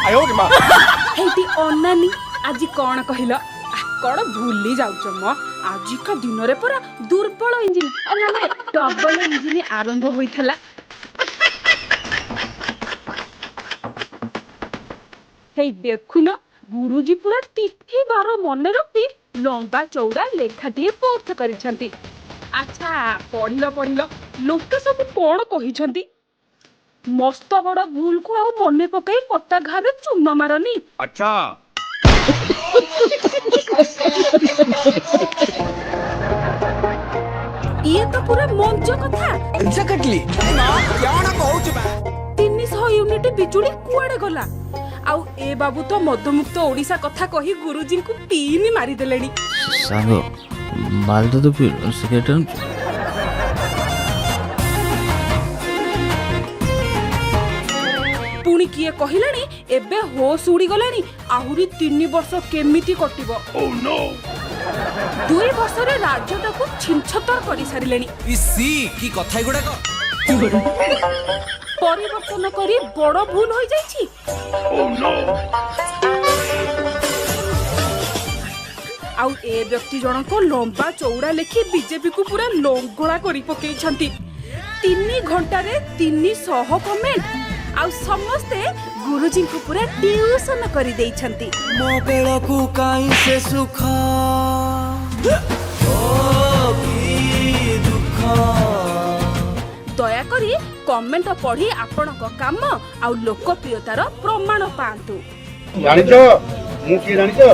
Hattie अनानी आज कौन कहल कौन भूली जाउछ म आजिका दिन रे पूरा दुर्बल इंजिन अरे डबल इंजिन आरंभ होइथला। हे देखुन गुरुजी पूरा तिथि बार मन रखी लंबा चौड़ा लेखाटी पोस्ट करिसंती। अच्छा पढ़िल लोक सब कौन कहिसंती मस्त बड़ भूल को आ मने पकई कटा घारे चून मारनी। अच्छा ये तो पूरा मंच कथा एग्जैक्टली ना क्या कहूछ बा 300 यूनिट बिजुली कुआडे गला आउ ए बाबू तो मध्यमुक्त ओडिसा कथा कही गुरुजी को पीनी मारी देलेनी। सागो माल तो फिर सिगरेट पुणी किए कहलानी एबे होश उड़ी गलानी आहुरी 3 वर्ष केमिति कटिबो। ओह नो 2 वर्ष रे राज्यटा को छिनछतर करि सारिलेनी। इसी की कथा गुडा को परिवर्तन करी बड़ भूल होई जाईछि। ओह नो आउ ए व्यक्ति जन को लंबा चौड़ा लेखि बीजेपी को पूरा लंगड़ा करी पकई छंती। 3 घंटा रे 300 कमेंट आउ समस्ते गुरुजी को पूरा ट्यूशन करी देई छंती। मो बेला को काई से सुख ओ की दुख दया करी कमेंट पढ़ी आपण को काम आउ लोकप्रियतार प्रमाण पांतु। जानिछो मु की जानिछो